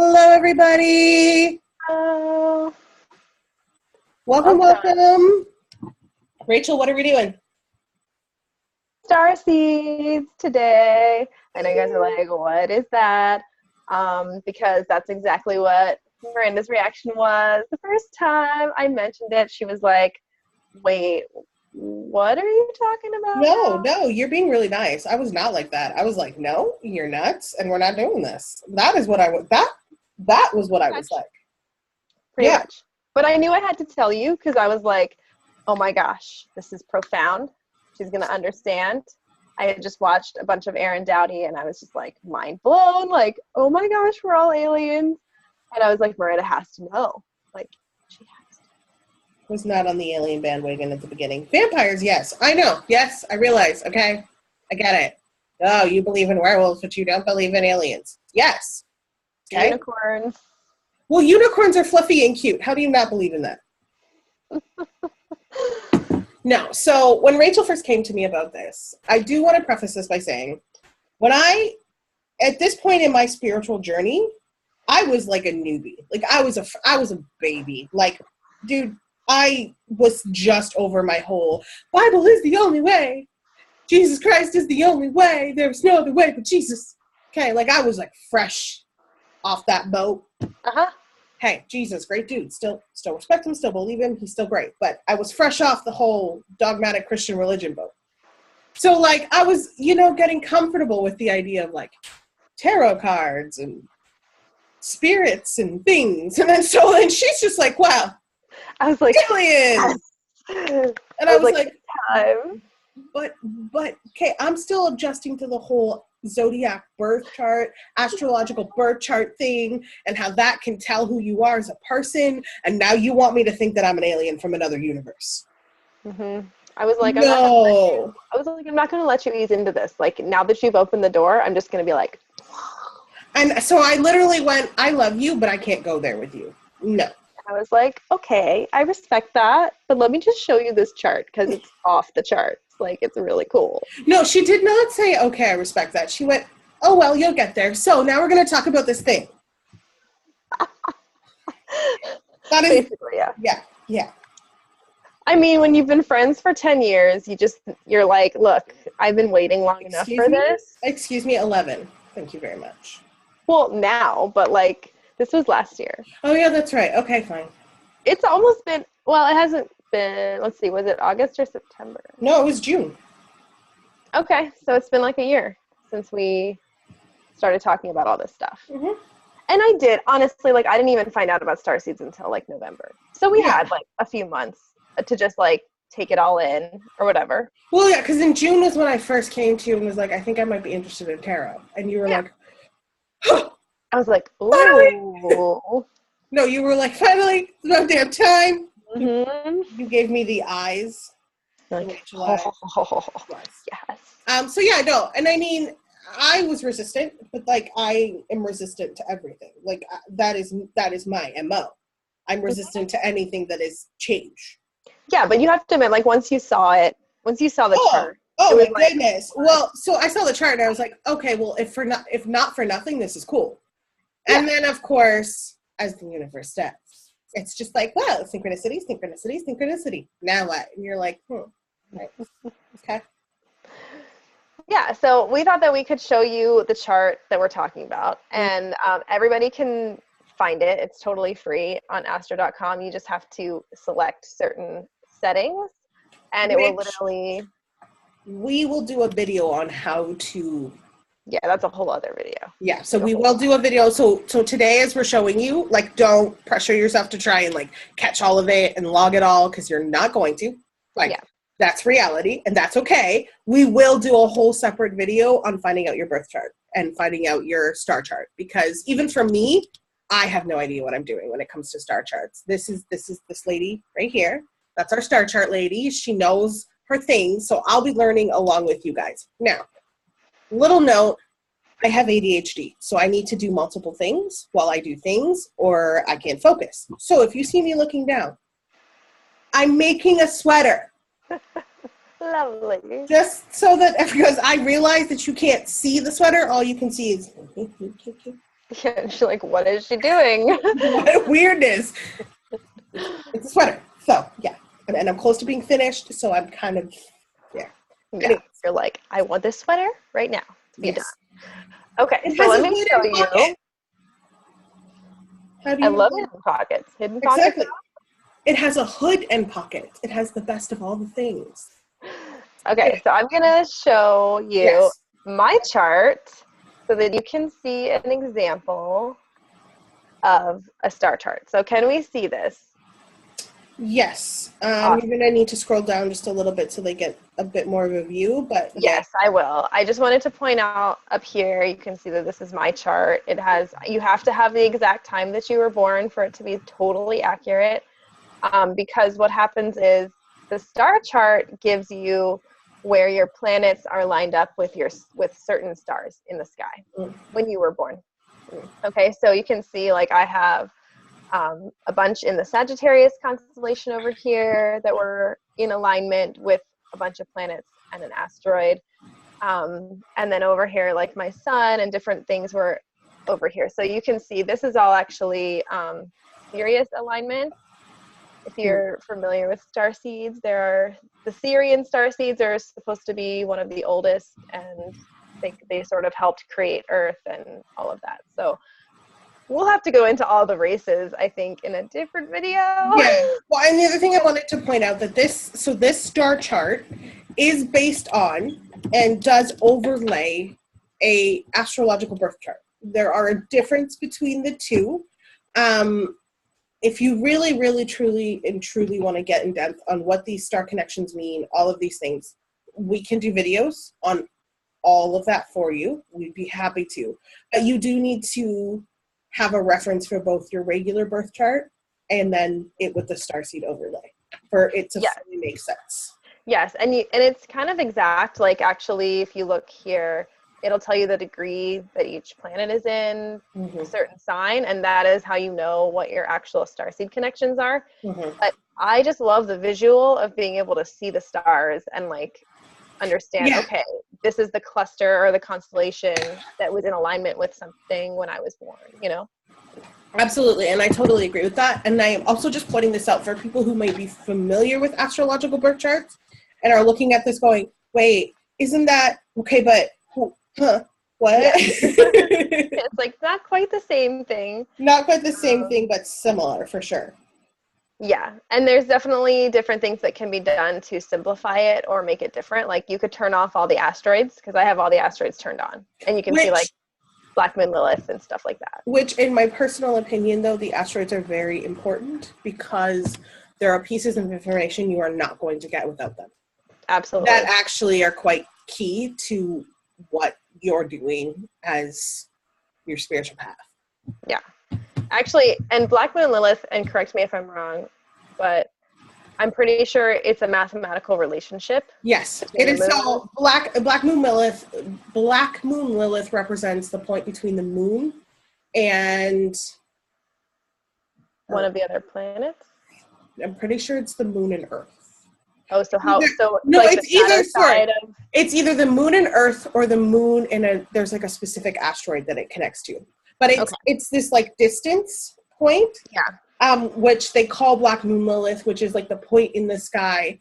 Hello, everybody. Hello. Welcome. Rachel, what are we doing? Starseeds today. I know you guys are like, what is that? Because that's exactly what Miranda's reaction was. The first time I mentioned it, she was like, wait, what are you talking about? No, you're being really nice. I was not like that. I was like, no, you're nuts, and we're not doing this. That is what I was. That was what I was like. Pretty much. But I knew I had to tell you because I was like, oh my gosh, this is profound. She's going to understand. I had just watched a bunch of Aaron Doughty and I was just like mind blown. Like, oh my gosh, we're all aliens. And I was like, Miranda has to know. Like, she has to. Was not on the alien bandwagon at the beginning. Vampires, yes. I know. Yes, I realize. Okay. I get it. Oh, you believe in werewolves, but you don't believe in aliens. Yes. Okay. Unicorns. Well, unicorns are fluffy and cute. How do you not believe in that? No. So when Rachel first came to me about this, I do want to preface this by saying, at this point in my spiritual journey, I was like a newbie. Like I was a baby. Like, dude, I was just over my whole Bible is the only way. Jesus Christ is the only way. There's no other way but Jesus. Okay, like I was like fresh off that boat. Hey, Jesus, great dude. Still respect him, still believe him. He's still great. But I was fresh off the whole dogmatic Christian religion boat. So like I was, getting comfortable with the idea of like tarot cards and spirits and things. And then she's just like, wow. I was like, aliens. Yes. And I was like time. But okay, I'm still adjusting to the whole zodiac birth chart, astrological birth chart thing, and how that can tell who you are as a person. And now you want me to think that I'm an alien from another universe. Mm-hmm. I was like, no. I'm not going to let you ease into this. Like, now that you've opened the door, I'm just going to be like. And so I literally went, I love you, but I can't go there with you. No. I was like, okay, I respect that, but let me just show you this chart because it's off the charts. Like, it's really cool. No, she did not say, okay, I respect that. She went, oh, well, you'll get there. So now we're going to talk about this thing. That is, basically, yeah. Yeah. I mean, when you've been friends for 10 years, you're like, look, I've been waiting long enough for this. Excuse me, 11. Thank you very much. Well, now, but like, this was last year. Oh, yeah, that's right. Okay, fine. It's almost been, well, it hasn't been, let's see, was it August or September? No, it was June. Okay, so it's been like a year since we started talking about all this stuff. Mm-hmm. And I did, honestly, like, I didn't even find out about Starseeds until, like, November. So we had, like, a few months to just, like, take it all in or whatever. Well, yeah, because in June was when I first came to you and was like, I think I might be interested in tarot. And you were like, huh. I was like, ooh. Finally. No, you were like, finally, it's about damn time. Mm-hmm. You gave me the eyes. Like, yes. So yeah, no, and I mean, I was resistant, but like I am resistant to everything. Like that is my MO. I'm resistant to anything that is change. Yeah, but you have to admit, like once you saw the chart. Oh my goodness. Well, so I saw the chart and I was like, okay, well, if not for nothing, this is cool. And then of course, as the universe does, it's just like, wow, synchronicity. Now what? And you're like, right. Okay. Yeah, so we thought that we could show you the chart that we're talking about, and everybody can find it. It's totally free on astro.com. You just have to select certain settings, and it will literally... We will do a video on how to... Yeah, that's a whole other video. Yeah, so we will do a video. So today, as we're showing you, like, don't pressure yourself to try and, like, catch all of it and log it all, because you're not going to. Like, that's reality, and that's okay. We will do a whole separate video on finding out your birth chart and finding out your star chart, because even for me, I have no idea what I'm doing when it comes to star charts. This is this lady right here. That's our star chart lady. She knows her thing, so I'll be learning along with you guys. Now, little note, I have ADHD, so I need to do multiple things while I do things, or I can't focus. So if you see me looking down, I'm making a sweater. Lovely. Just so that, because I realize that you can't see the sweater, all you can see is Yeah, and she's like, what is she doing? What a weirdness. It's a sweater. So, yeah. And I'm close to being finished, so I'm kind of, yeah. Yeah, Anyway. you're like, I want this sweater right now to be done. Okay, It so has let a me hidden show you. pocket. How do I you love know? hidden pockets. Hidden Exactly. pockets. It has a hood and pocket. It has the best of all the things. Okay, so I'm gonna show you Yes. my chart so that you can see an example of a star chart. So can we see this? Yes. Awesome. You're going to need to scroll down just a little bit so they get a bit more of a view, but Yes, I will. I just wanted to point out up here, you can see that this is my chart. It has, you have to have the exact time that you were born for it to be totally accurate. Because what happens is the star chart gives you where your planets are lined up with certain stars in the sky when you were born. Okay, so you can see like I have a bunch in the Sagittarius constellation over here that were in alignment with a bunch of planets and an asteroid. And then over here, like my sun and different things were over here. So you can see this is all actually Sirius alignment. If you're familiar with starseeds, there are the Syrian starseeds are supposed to be one of the oldest, and they sort of helped create Earth and all of that. So we'll have to go into all the races, I think, in a different video. yeah. Well, and the other thing I wanted to point out that this star chart is based on and does overlay a astrological birth chart. There are a difference between the two. If you really, really, truly want to get in depth on what these star connections mean, all of these things, we can do videos on all of that for you. We'd be happy to. But you do need to have a reference for both your regular birth chart and then it with the starseed overlay for it to fully make sense. Yes, and it's kind of exact. Like actually, if you look here, it'll tell you the degree that each planet is in a certain sign, and that is how you know what your actual starseed connections are. But I just love the visual of being able to see the stars and like understand, okay, this is the cluster or the constellation that was in alignment with something when I was born, you know? Absolutely, and I totally agree with that. And I am also just pointing this out for people who might be familiar with astrological birth charts and are looking at this going, wait, isn't that, okay, but, what? Yeah. It's like not quite the same thing. Not quite the same thing, but similar for sure. Yeah, and there's definitely different things that can be done to simplify it or make it different. Like you could turn off all the asteroids, because I have all the asteroids turned on, and you can see like Black Moon Lilith and stuff like that. Which, in my personal opinion, though, the asteroids are very important because there are pieces of information you are not going to get without them. Absolutely. That actually are quite key to what you're doing as your spiritual path. Yeah. Actually, and Black Moon Lilith, and correct me if I'm wrong, but I'm pretty sure it's a mathematical relationship. Yes, it is. So Black Moon Lilith represents the point between the moon and one of the other planets. I'm pretty sure it's the moon and Earth. Oh, so how? So no, like it's either side of. It's either the moon and Earth or the moon and there's like a specific asteroid that it connects to. But it's this like distance point. Yeah. Which they call Black Moon Lilith, which is like the point in the sky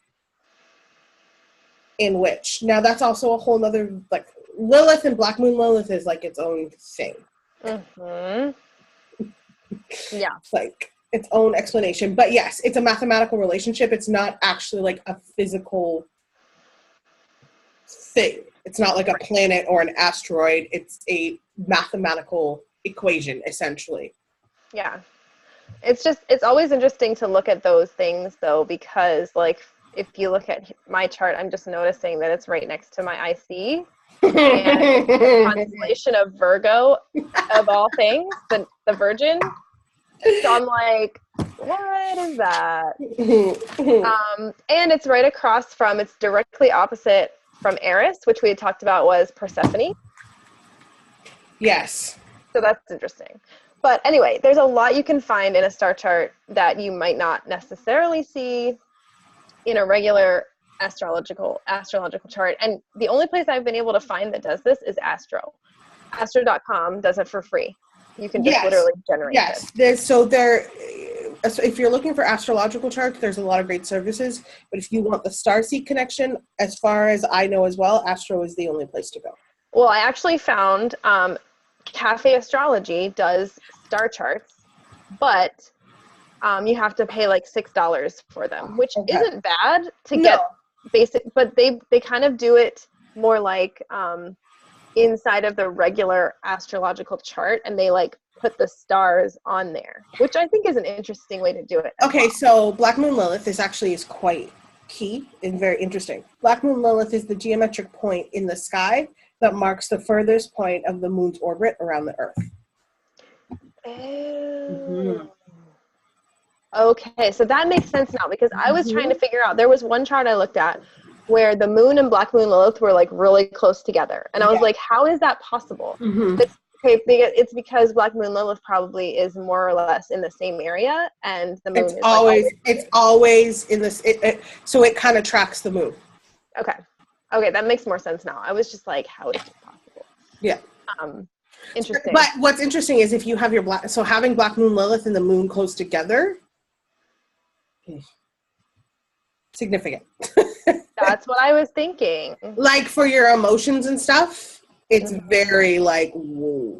in which. Now that's also a whole nother, like Lilith and Black Moon Lilith is like its own thing. Yeah. It's like its own explanation. But yes, it's a mathematical relationship. It's not actually like a physical thing. It's not like a planet or an asteroid. It's a mathematical equation, essentially. Yeah. It's always interesting to look at those things though, because like if you look at my chart, I'm just noticing that it's right next to my IC and the constellation of Virgo of all things, the Virgin. So I'm like, what is that? And it's right across from, it's directly opposite from Eris, which we had talked about was Persephone. Yes. So that's interesting. But anyway, there's a lot you can find in a star chart that you might not necessarily see in a regular astrological chart. And the only place I've been able to find that does this is Astro. Astro.com does it for free. You can just literally generate it. So if you're looking for astrological charts, there's a lot of great services. But if you want the Starseed connection, as far as I know as well, Astro is the only place to go. Well, I actually found Cafe Astrology does star charts, but you have to pay like $6 for them, which isn't bad to get basic, but they kind of do it more like inside of the regular astrological chart, and they like put the stars on there, which I think is an interesting way to do it. Okay, so Black Moon Lilith is quite key and very interesting. Black Moon Lilith is the geometric point in the sky that marks the furthest point of the moon's orbit around the Earth. Oh. Okay, so that makes sense now, because I was trying to figure out, there was one chart I looked at where the moon and Black Moon Lilith were like really close together. And I was like, how is that possible? It's because Black Moon Lilith probably is more or less in the same area, and the moon is always in this, so it kind of tracks the moon. Okay, that makes more sense now. I was just like, how is it possible? Yeah. Interesting. But what's interesting is if you have having Black Moon Lilith and the moon close together, significant. That's what I was thinking. Like for your emotions and stuff, it's very like, whoa.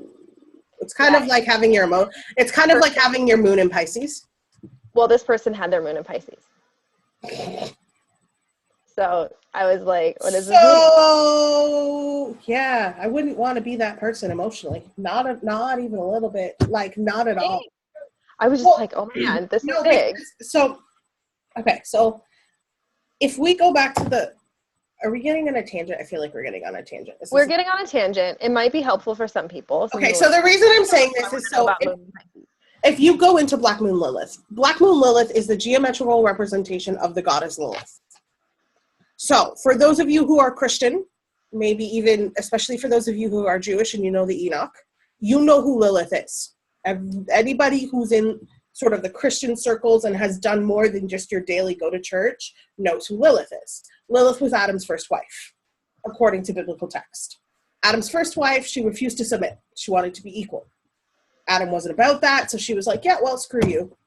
It's kind of like having your it's kind of like having your moon in Pisces. Well, this person had their moon in Pisces. So I was like, what does this mean? So yeah, I wouldn't want to be that person emotionally. Not even a little bit. Like not at all. I was just like, oh man, this is big. So if we go back to are we getting on a tangent? I feel like we're getting on a tangent. We're getting on a tangent. It might be helpful for some people. Okay, so the reason I'm saying this is if you go into Black Moon Lilith is the geometrical representation of the goddess Lilith. So for those of you who are Christian, maybe even, especially for those of you who are Jewish and you know the Enoch, you know who Lilith is. Anybody who's in sort of the Christian circles and has done more than just your daily go to church knows who Lilith is. Lilith was Adam's first wife, according to biblical text. Adam's first wife, she refused to submit. She wanted to be equal. Adam wasn't about that, so she was like, yeah, well, screw you.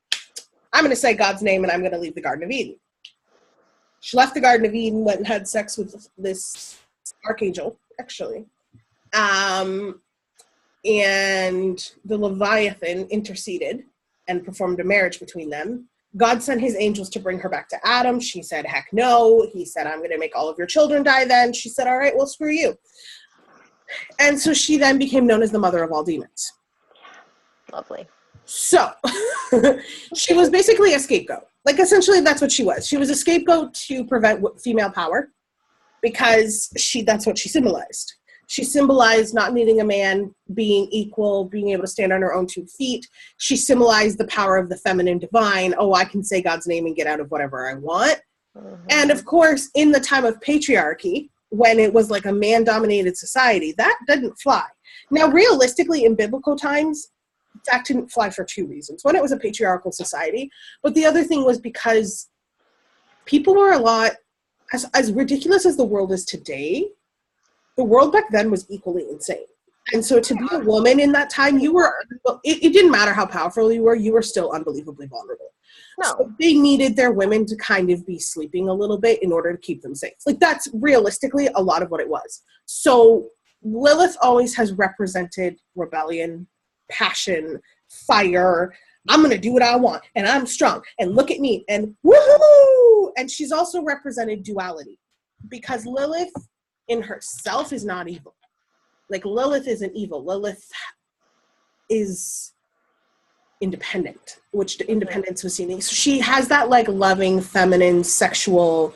I'm going to say God's name and I'm going to leave the Garden of Eden. She left the Garden of Eden, went and had sex with this archangel, actually. And the Leviathan interceded and performed a marriage between them. God sent his angels to bring her back to Adam. She said, heck no. He said, I'm going to make all of your children die then. She said, all right, well, screw you. And so she then became known as the mother of all demons. Lovely. So she was basically a scapegoat. Like, essentially, that's what she was. She was a scapegoat to prevent female power because that's what she symbolized. She symbolized not needing a man, being equal, being able to stand on her own 2 feet. She symbolized the power of the feminine divine. Oh, I can say God's name and get out of whatever I want. Mm-hmm. And of course, in the time of patriarchy, when it was like a man-dominated society, that didn't fly. Now, realistically, in biblical times, that didn't fly for 2 reasons. One, it was a patriarchal society, but the other thing was because people were a lot, as ridiculous as the world is today, the world back then was equally insane. And so to be a woman in that time, it didn't matter how powerful you were still unbelievably vulnerable. No. So they needed their women to kind of be sleeping a little bit in order to keep them safe. Like, that's realistically a lot of what it was. So Lilith always has represented rebellion, passion, fire. I'm going to do what I want, and I'm strong, and look at me, and woohoo! And she's also represented duality, because Lilith in herself is not evil. Like, Lilith isn't evil. Lilith is independent, which the independence was seen. So she has that, like, loving, feminine, sexual,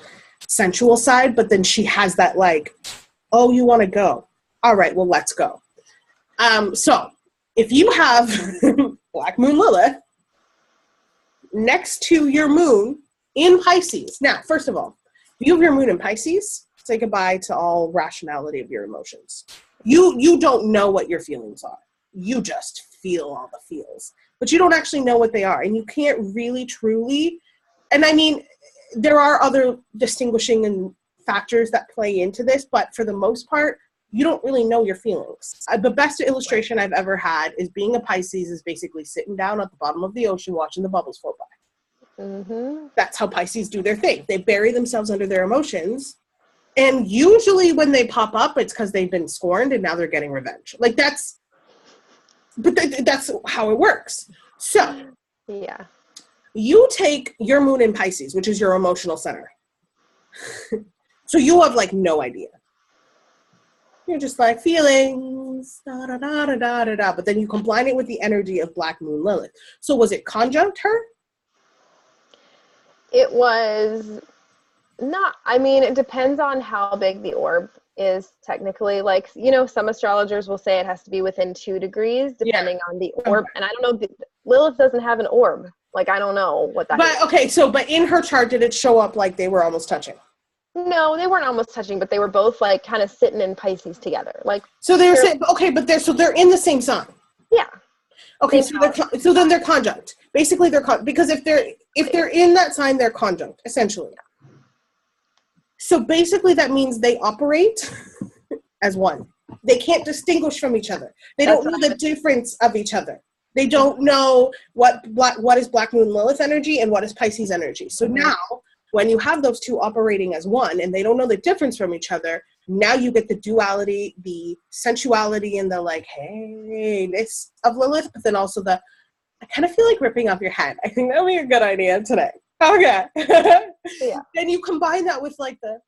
sensual side, but then she has that, like, oh, you want to go? All right, well, let's go. So if you have Black Moon Lilith next to your moon in Pisces. Now, first of all, if you have your moon in Pisces, say goodbye to all rationality of your emotions. You don't know what your feelings are. You just feel all the feels. But you don't actually know what they are. And you can't really truly, and I mean, there are other distinguishing factors that play into this, but for the most part, you don't really know your feelings. The best illustration I've ever had is being a Pisces is basically sitting down at the bottom of the ocean watching the bubbles float by. Mm-hmm. That's how Pisces do their thing. They bury themselves under their emotions. And usually when they pop up, it's because they've been scorned and now they're getting revenge. Like that's how it works. So yeah, you take your moon in Pisces, which is your emotional center. So you have like no idea. You're just like feelings, da da da da da da da. But then you combine it with the energy of Black Moon Lilith. So was it conjunct her? It was not. I mean, it depends on how big the orb is technically. Like, you know, some astrologers will say it has to be within 2 degrees, depending on the orb. And I don't know. Lilith doesn't have an orb. Like, I don't know what that is. Okay, but in her chart, did it show up like they were almost touching? No, they weren't almost touching, but they were both like kind of sitting in Pisces together. Like, so they were saying, okay, but they're in the same sign. Yeah. Okay, so then they're conjunct. Basically, because if they're in that sign, they're conjunct essentially. Yeah. So basically, that means they operate as one. They can't distinguish from each other. They don't know the difference of each other. They don't know what is Black Moon Lilith energy and what is Pisces energy. So now, when you have those two operating as one and they don't know the difference from each other, now you get the duality, the sensuality, and the like, hey-ness of Lilith, but then also I kind of feel like ripping off your head. I think that would be a good idea today. Okay. Yeah. Then you combine that with like the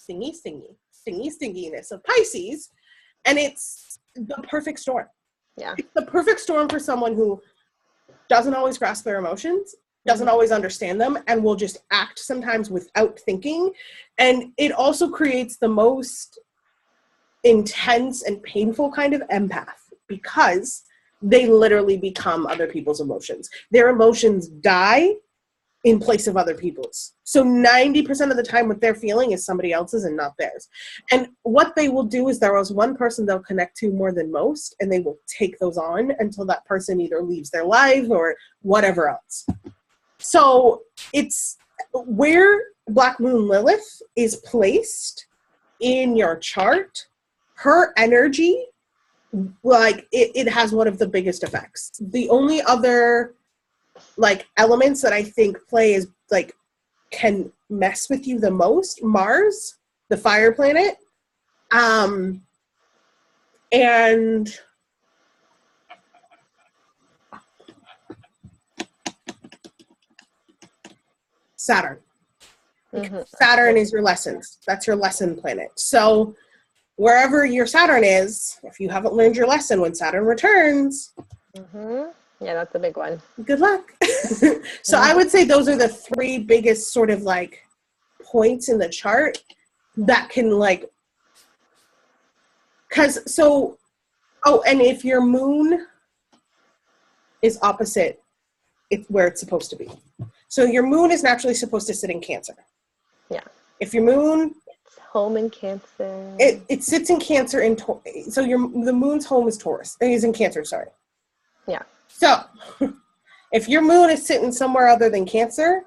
singiness of Pisces, and it's the perfect storm. Yeah. It's the perfect storm for someone who doesn't always grasp their emotions, doesn't always understand them, and will just act sometimes without thinking. And it also creates the most intense and painful kind of empath because they literally become other people's emotions. Their emotions die in place of other people's. So 90% of the time what they're feeling is somebody else's and not theirs. And what they will do is there is one person they'll connect to more than most, and they will take those on until that person either leaves their life or whatever else. So it's where Black Moon Lilith is placed in your chart, her energy, like it has one of the biggest effects. The only other like elements that I think play is like can mess with you the most: Mars, the fire planet, and Saturn. Mm-hmm. Saturn is your lessons. That's your lesson planet. So wherever your Saturn is, if you haven't learned your lesson when Saturn returns, yeah, that's a big one. Good luck. So I would say those are the 3 biggest sort of like points in the chart that can like, and if your moon is opposite, it's where it's supposed to be. So your moon is naturally supposed to sit in Cancer. Yeah. If your moon, it's home in Cancer. It sits in Cancer so the moon's home is Taurus. It is in Cancer, sorry. Yeah. So, if your moon is sitting somewhere other than Cancer,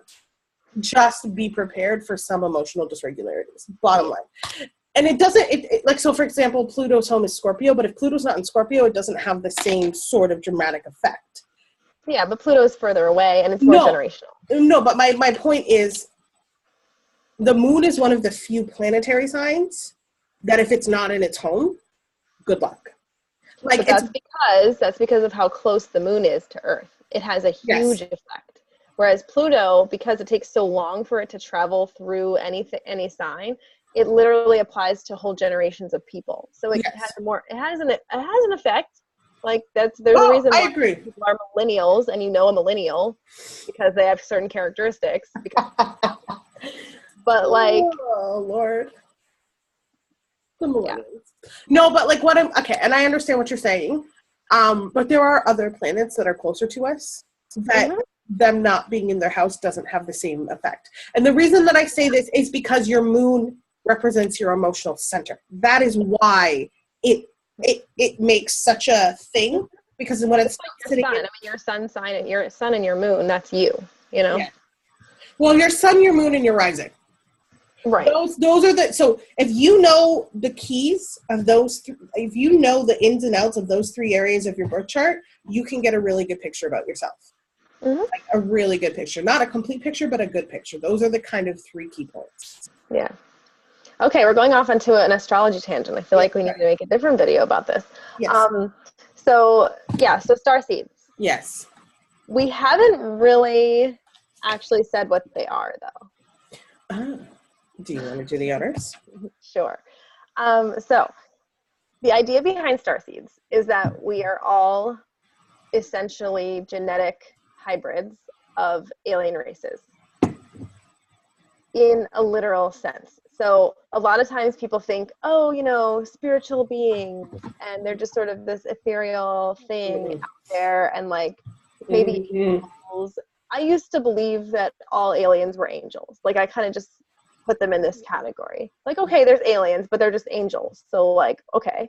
just be prepared for some emotional dysregularities. Bottom line. And it doesn't, like, so for example, Pluto's home is Scorpio, but if Pluto's not in Scorpio, it doesn't have the same sort of dramatic effect. Yeah, but Pluto is further away and it's more generational. No, but my point is, the moon is one of the few planetary signs that if it's not in its home, good luck. Like, but that's because of how close the moon is to Earth. It has a huge effect. Whereas Pluto, because it takes so long for it to travel through any sign, it literally applies to whole generations of people. So it has an effect. Like there's a reason why people are millennials, and you know a millennial because they have certain characteristics. But like, oh Lord. The millennials. No, but like and I understand what you're saying. But there are other planets that are closer to us that them not being in their house doesn't have the same effect. And the reason that I say this is because your moon represents your emotional center. That is why it makes such a thing, because when it's like your sun, your sun sign and your sun and your moon, that's you know? Yeah. Well, your sun, your moon, and your rising. Right. Those are the, so if you know the keys of those, if you know the ins and outs of those 3 areas of your birth chart, you can get a really good picture about yourself. Mm-hmm. Like a really good picture, not a complete picture, but a good picture. Those are the kind of 3 key points. Yeah. Okay, we're going off onto an astrology tangent. I feel like we need to make a different video about this. Yes. So starseeds. Yes. We haven't really actually said what they are, though. Do you want to do the honors? Sure. So the idea behind starseeds is that we are all essentially genetic hybrids of alien races in a literal sense. So a lot of times people think, oh, you know, spiritual beings, and they're just sort of this ethereal thing out there, and like maybe angels. I used to believe that all aliens were angels. Like I kind of just put them in this category. Like, okay, there's aliens, but they're just angels. So like, okay.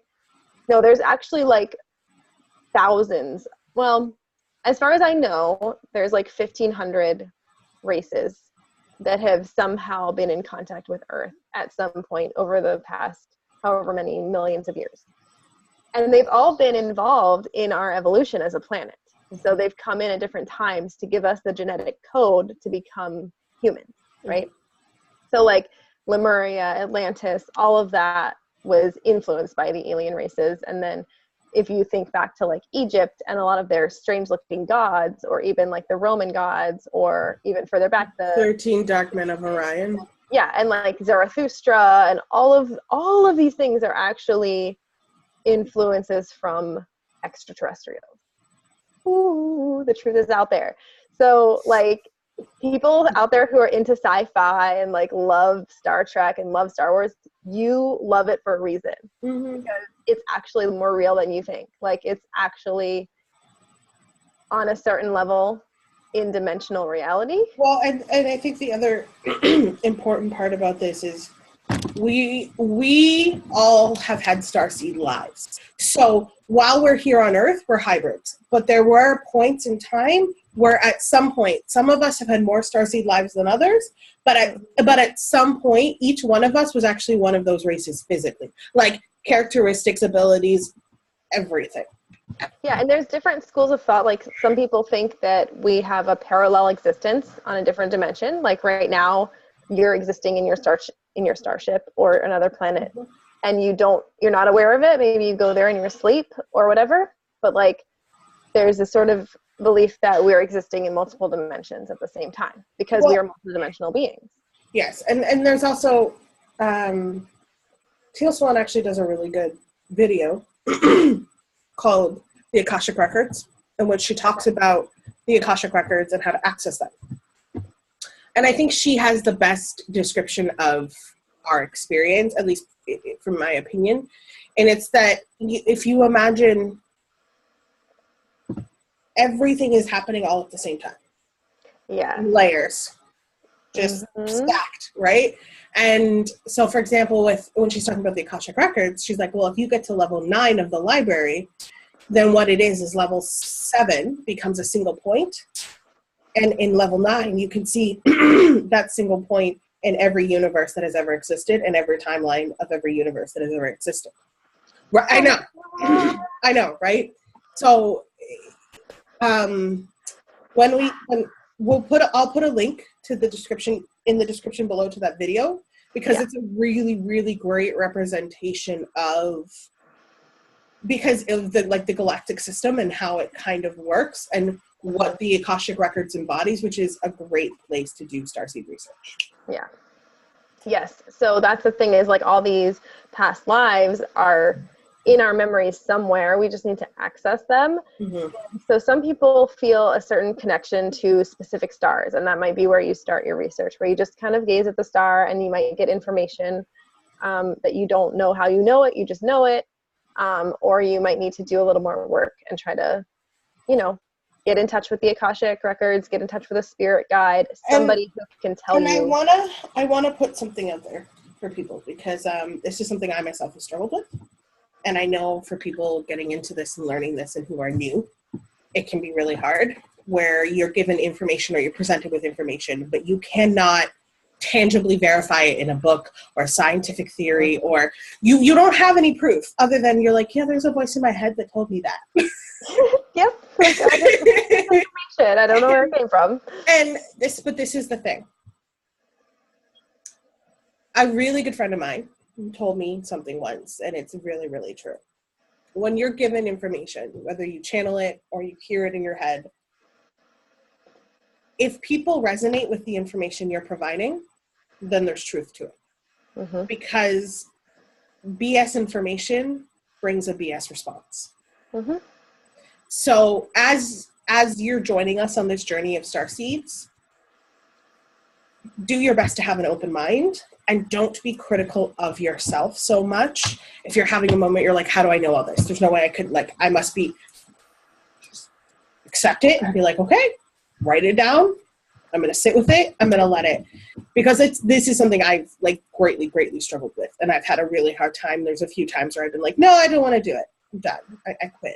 No, there's actually like thousands. Well, as far as I know, there's like 1,500 races that have somehow been in contact with Earth at some point over the past however many millions of years. And they've all been involved in our evolution as a planet. So they've come in at different times to give us the genetic code to become humans, right? So like Lemuria, Atlantis, all of that was influenced by the alien races. And then if you think back to like Egypt and a lot of their strange looking gods, or even like the Roman gods, or even further back, the 13 Dark Men of Orion. Yeah, and like Zarathustra, and all of these things are actually influences from extraterrestrials. Ooh, the truth is out there. So like people out there who are into sci-fi and like love Star Trek and love Star Wars, you love it for a reason. Because it's actually more real than you think. Like it's actually on a certain level in dimensional reality. Well, and I think the other important part about this is we all have had starseed lives. So while we're here on Earth, we're hybrids. But there were points in time where at some point, some of us have had more starseed lives than others, but at some point, each one of us was actually one of those races physically. Like characteristics, abilities, everything. Yeah, and there's different schools of thought. Like some people think that we have a parallel existence on a different dimension. Like right now, you're existing in your starship or another planet, and you're not aware of it. Maybe you go there in your sleep or whatever. But like, there's a sort of belief that we're existing in multiple dimensions at the same time because we are multidimensional beings. Yes, and there's also Teal Swan actually does a really good video called The Akashic Records, in which she talks about the Akashic Records and how to access them. And I think she has the best description of our experience, at least from my opinion. And it's that if you imagine everything is happening all at the same time. Yeah. In layers. Just stacked, right? And so, for example, when she's talking about the Akashic Records, she's like, well, if you get to level 9 of the library, then what it is level 7 becomes a single point. And in level 9, you can see that single point in every universe that has ever existed and every timeline of every universe that has ever existed. Right? I know. I know, right? So I'll put a link to the description in the description below to that video, because it's a really, really great representation of the galactic system and how it kind of works and what the Akashic Records embodies, which is a great place to do starseed research. Yeah. Yes. So that's the thing, is like all these past lives are in our memories somewhere. We just need to access them. So some people feel a certain connection to specific stars, and that might be where you start your research, where you just kind of gaze at the star and you might get information that you don't know how you know it, you just know it. Or you might need to do a little more work and try to, get in touch with the Akashic Records, get in touch with a spirit guide, somebody who can tell you. I wanna put something out there for people, because this is something I myself have struggled with. And I know for people getting into this and learning this and who are new, it can be really hard, where you're given information or you're presented with information, but you cannot tangibly verify it in a book or a scientific theory, or you don't have any proof other than you're like, yeah, there's a voice in my head that told me that. Yep. Like, I just information. I don't know where it came from. But this is the thing. A really good friend of mine told me something once, and it's really, really true. When you're given information, whether you channel it or you hear it in your head, if people resonate with the information you're providing, then there's truth to it. Mm-hmm. Because BS information brings a BS response. Mm-hmm. So as you're joining us on this journey of starseeds, do your best to have an open mind and don't be critical of yourself so much. If you're having a moment, you're like, how do I know all this? There's no way I could, like, I must be, just accept it and be like, okay, write it down. I'm going to sit with it. I'm going to let it, because this is something I've like greatly struggled with. And I've had a really hard time. There's a few times where I've been like, no, I don't want to do it. I'm done. I quit.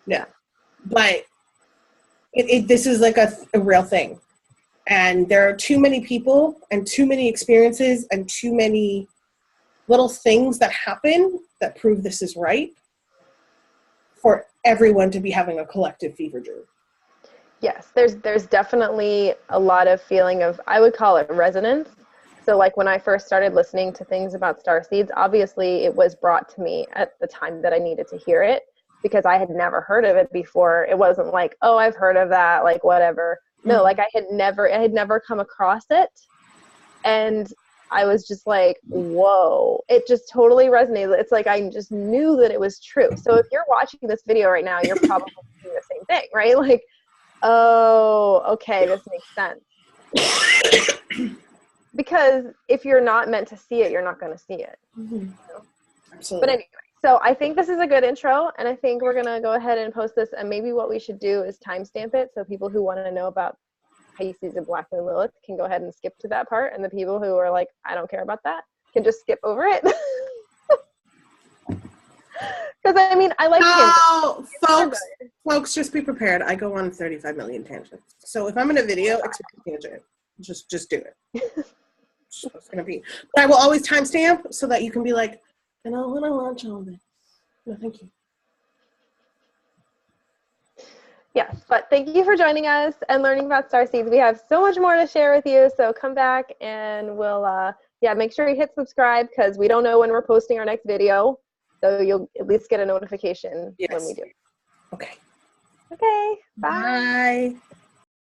Yeah. But this is like a real thing. And there are too many people and too many experiences and too many little things that happen that prove this is right for everyone to be having a collective fever dream. Yes, there's definitely a lot of feeling of, I would call it resonance. So like when I first started listening to things about starseeds, obviously it was brought to me at the time that I needed to hear it, because I had never heard of it before. It wasn't like, oh, I've heard of that, like whatever. No, like I had never come across it. And I was just like, whoa, it just totally resonated. It's like I just knew that it was true. So if you're watching this video right now, you're probably doing the same thing, right? Like, oh, okay, this makes sense. Because if you're not meant to see it, you're not going to see it. Mm-hmm. You know? Absolutely. But anyway, so I think this is a good intro, and I think we're going to go ahead and post this, and maybe what we should do is timestamp it, so people who want to know about Pisces and Black Moon Lilith can go ahead and skip to that part, and the people who are like, I don't care about that, can just skip over it. Because I mean, I like folks, just be prepared. I go on 35 million tangents. So if I'm in a video, expect a tangent. Just do it. It's gonna be. But I will always timestamp so that you can be like, and I want to launch all this. No, thank you. Yes, but thank you for joining us and learning about starseeds. We have so much more to share with you, so come back and we'll, make sure you hit subscribe, because we don't know when we're posting our next video, so you'll at least get a notification when we do. Okay. Okay, bye. Bye.